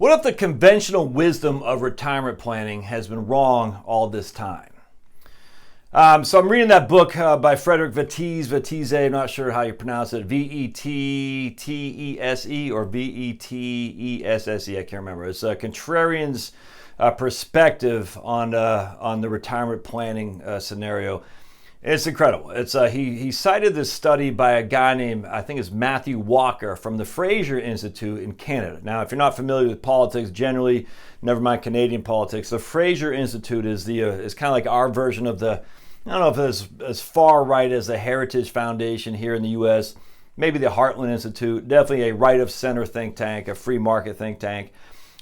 What if the conventional wisdom of retirement planning has been wrong all this time? So I'm reading that book by Frederick Vetese, I'm not sure how you pronounce it, Vettese or Vettesse, I can't remember. It's a contrarian's perspective on the retirement planning scenario. It's incredible. It's he cited this study by a guy named, I think it's Matthew Walker from the Fraser Institute in Canada. Now, if you're not familiar with politics generally, never mind Canadian politics, the Fraser Institute is kind of like our version of the, I don't know if it's as far right as the Heritage Foundation here in the U.S., maybe the Heartland Institute, definitely a right of center think tank, a free market think tank.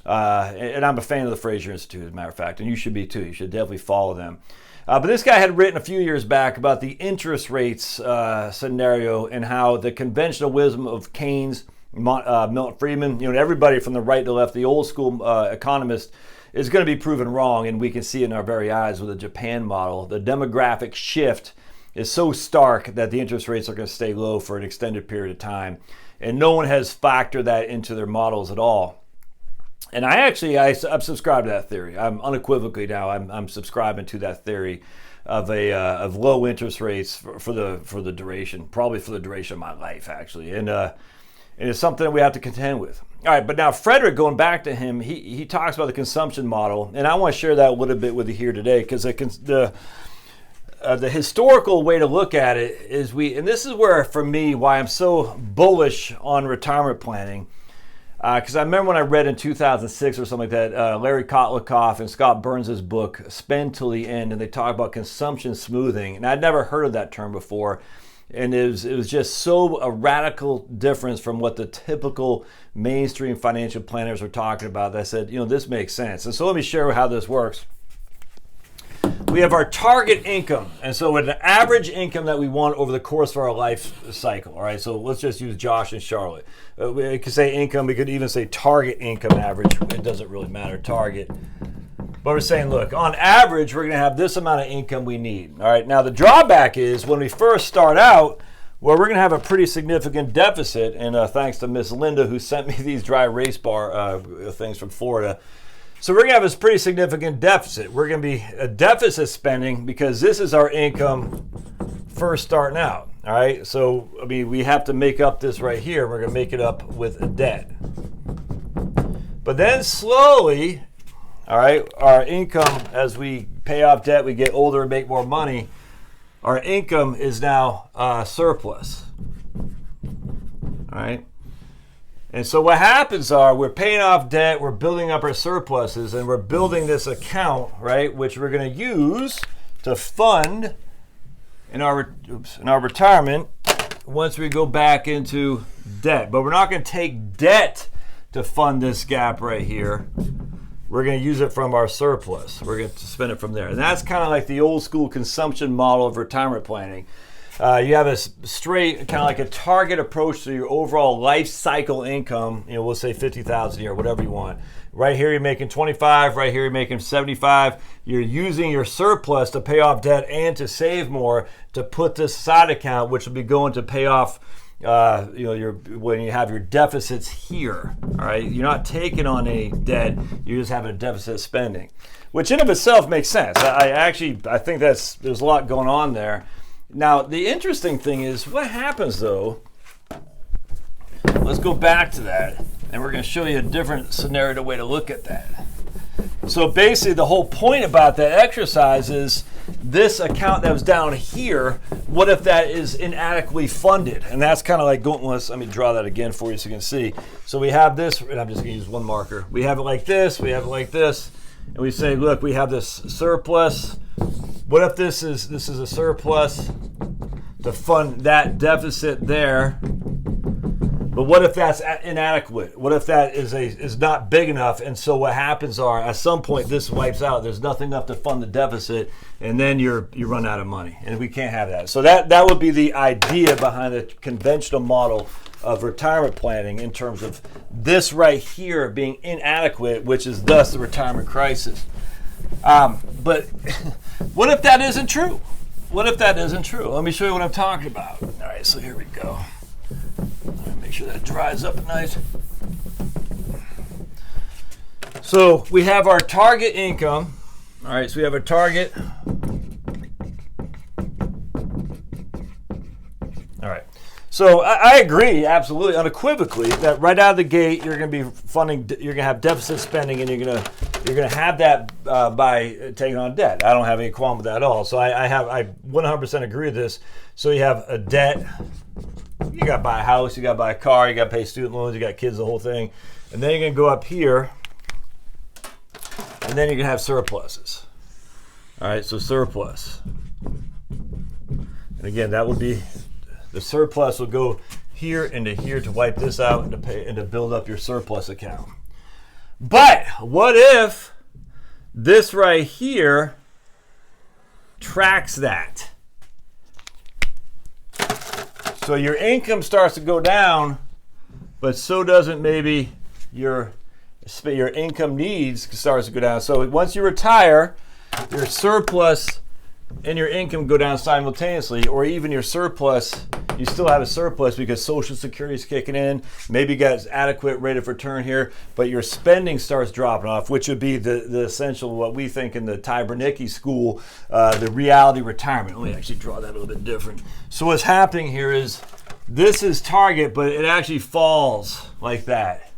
And I'm a fan of the Fraser Institute, as a matter of fact, and you should be too. You should definitely follow them. But this guy had written a few years back about the interest rates scenario and how the conventional wisdom of Keynes, Milton Friedman, everybody from the right to left, the old school economist, is going to be proven wrong. And we can see it in our very eyes with the Japan model. The demographic shift is so stark that the interest rates are going to stay low for an extended period of time. And no one has factored that into their models at all. And I'm subscribed to that theory. I'm unequivocally now. I'm subscribing to that theory of low interest rates for the duration, probably for the duration of my life, actually. And it's something that we have to contend with. All right, but now Frederick, going back to him, he talks about the consumption model, and I want to share that a little bit with you here today, because the historical way to look at it is and this is where, for me, why I'm so bullish on retirement planning. Because I remember when I read in 2006 or something like that, Larry Kotlikoff and Scott Burns' book, Spend Till the End, and they talk about consumption smoothing. And I'd never heard of that term before. And it was just so a radical difference from what the typical mainstream financial planners are talking about that I said, this makes sense. And so let me share how this works. We have our target income, and so an average income that we want over the course of our life cycle. All right, so let's just use Josh and Charlotte. We could say income. We could even say target income average. It doesn't really matter, target. But we're saying, look, on average, we're going to have this amount of income we need. All right, now the drawback is when we first start out, well, we're going to have a pretty significant deficit, and thanks to Miss Linda, who sent me these dry erase bar things from Florida. So we're going to have this pretty significant deficit. We're going to be a deficit spending because this is our income first starting out. All right. So, we have to make up this right here. We're going to make it up with a debt. But then slowly, all right, our income, as we pay off debt, we get older and make more money. Our income is now surplus. All right. And so what happens we're paying off debt, we're building up our surpluses, and we're building this account, right, which we're going to use to fund in our retirement once we go back into debt. But we're not going to take debt to fund this gap right here. We're going to use it from our surplus. We're going to spend it from there. And that's kind of like the old school consumption model of retirement planning. You have a straight, kind of like a target approach to your overall life cycle income. We'll say $50,000 a year, whatever you want. Right here, you're making 25. Right here, you're making 75. You're using your surplus to pay off debt and to save more to put this side account, which will be going to pay off. When you have your deficits here. All right, you're not taking on any debt. You're just having a deficit spending, which in of itself makes sense. I think there's a lot going on there. Now, the interesting thing is what happens, though. Let's go back to that, and we're going to show you a different scenario way to look at that. So basically, the whole point about that exercise is this account that was down here, what if that is inadequately funded? And that's kind of like going, let me draw that again for you so you can see. So we have this, and I'm just going to use one marker. We have it like this, we have it like this, and we say, look, we have this surplus. What if this is a surplus to fund that deficit there? But what if that's inadequate? What if that is not big enough? And so what happens at some point this wipes out. There's nothing left to fund the deficit, and then you run out of money, and we can't have that. So that would be the idea behind the conventional model of retirement planning in terms of this right here being inadequate, which is thus the retirement crisis. But what if that isn't true? What if that isn't true? Let me show you what I'm talking about. All right, so here we go. Make sure that dries up nice. So we have our target income. All right, so we have a target. All right. So I agree, absolutely, unequivocally, that right out of the gate you're going to be funding. You're going to have deficit spending, and you're going to have that by taking on debt. I don't have any qualm with that at all. So I 100% agree with this. So you have a debt. You got to buy a house. You got to buy a car. You got to pay student loans. You got kids, the whole thing, and then you're going to go up here, and then you're going to have surpluses. All right. So surplus, and again, that would be. The surplus will go here into here to wipe this out and to pay and to build up your surplus account. But what if this right here tracks that? So your income starts to go down, but so doesn't maybe your income needs starts to go down. So once you retire, your surplus and your income go down simultaneously, or even your surplus, you still have a surplus because Social Security is kicking in. Maybe you got adequate rate of return here, but your spending starts dropping off, which would be the essential, what we think in the Ty Bernicki school, the reality retirement. Let me actually draw that a little bit different. So what's happening here is this is target, but it actually falls like that.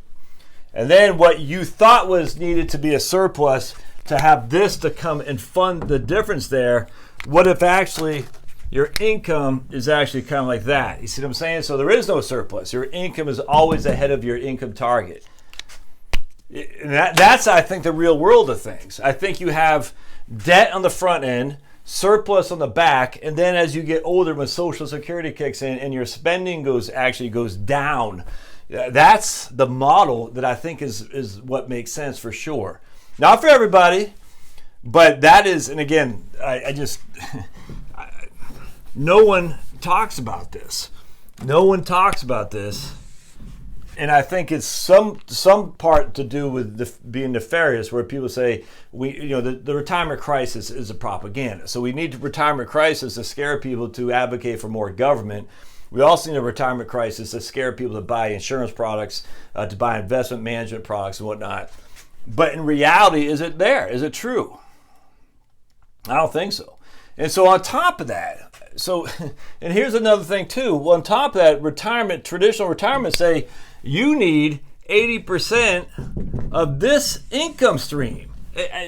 And then what you thought was needed to be a surplus to have this to come and fund the difference there, what if actually your income is actually kind of like that? You see what I'm saying? So there is no surplus. Your income is always ahead of your income target. And that's, I think, the real world of things. I think you have debt on the front end, surplus on the back, and then as you get older, when Social Security kicks in and your spending goes down, that's the model that I think is what makes sense for sure. Not for everybody, but that is, and again, no one talks about this. No one talks about this, and I think it's some part to do with being nefarious, where people say the retirement crisis is a propaganda. So we need a retirement crisis to scare people to advocate for more government. We also need a retirement crisis to scare people to buy insurance products, to buy investment management products and whatnot. But in reality, is it there? Is it true? I don't think so. And so on top of that, and here's another thing too. Well, on top of that, traditional retirement say you need 80% of this income stream.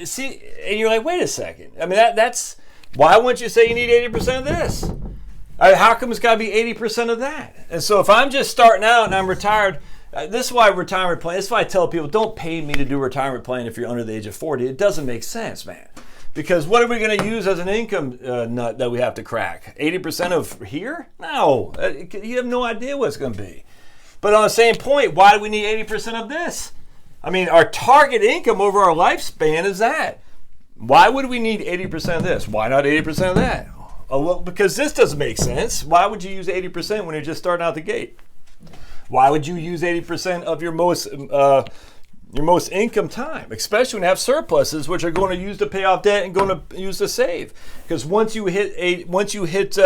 See, and you're like, wait a second. I mean, that's why wouldn't you say you need 80% of this? How come it's got to be 80% of that? And so if I'm just starting out and I'm retired, this is why retirement plan. This is why I tell people, don't pay me to do retirement plan if you're under the age of 40. It doesn't make sense, man. Because what are we going to use as an income nut that we have to crack? 80% of here? No. You have no idea what it's going to be. But on the same point, why do we need 80% of this? I mean, our target income over our lifespan is that. Why would we need 80% of this? Why not 80% of that? Oh, well, because this doesn't make sense. Why would you use 80% when you're just starting out the gate? Why would you use 80% of your most income time, especially when you have surpluses, which are going to use to pay off debt and going to use to save? Because once you hit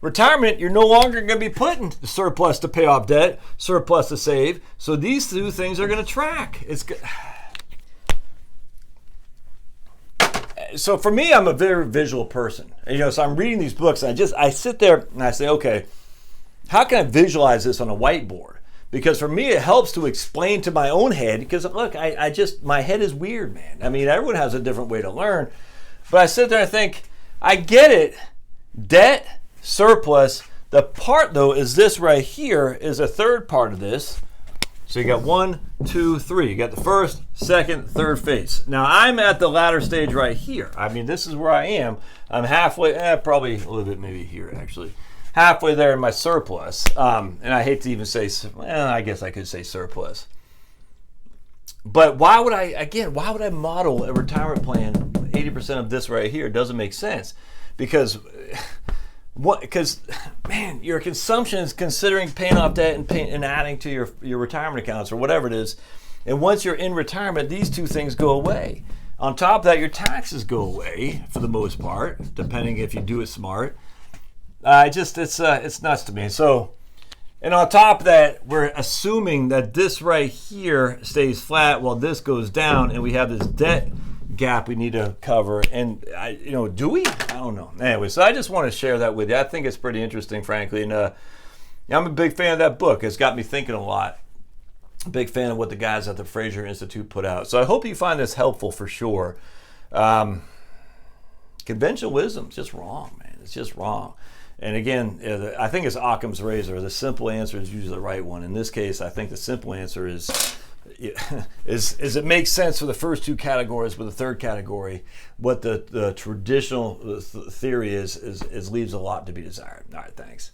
retirement, you're no longer going to be putting the surplus to pay off debt, surplus to save. So these two things are going to track. So for me, I'm a very visual person. So I'm reading these books and I sit there and I say, okay, how can I visualize this on a whiteboard? Because for me, it helps to explain to my own head. Because look, my head is weird, man. I mean, everyone has a different way to learn. But I sit there and think, I get it. Debt, surplus. The part, though, is this right here is a third part of this. So you got 1, 2, 3. You got the first, second, third phase. Now, I'm at the latter stage right here. I mean, this is where I am. I'm halfway, probably a little bit maybe here, actually. Halfway there in my surplus. And I hate to even say, I guess I could say surplus. But why would I model a retirement plan 80% of this right here? It doesn't make sense. Because man, your consumption is considering paying off debt and adding to your retirement accounts or whatever it is. And once you're in retirement, these two things go away. On top of that, your taxes go away for the most part, depending if you do it smart. It's nuts to me. So And on top of that, we're assuming that this right here stays flat while this goes down, and we have this debt gap we need to cover. And do we? I don't know. Anyway, so I just want to share that with you. I think it's pretty interesting, frankly. And I'm a big fan of that book. It's got me thinking a lot. A big fan of what the guys at the Fraser Institute put out. So I hope you find this helpful for sure. Conventional wisdom is just wrong, man. It's just wrong. And again, I think it's Occam's razor. The simple answer is usually the right one. In this case, I think the simple answer is it makes sense for the first two categories, but the third category, what the traditional theory is leaves a lot to be desired. All right, thanks.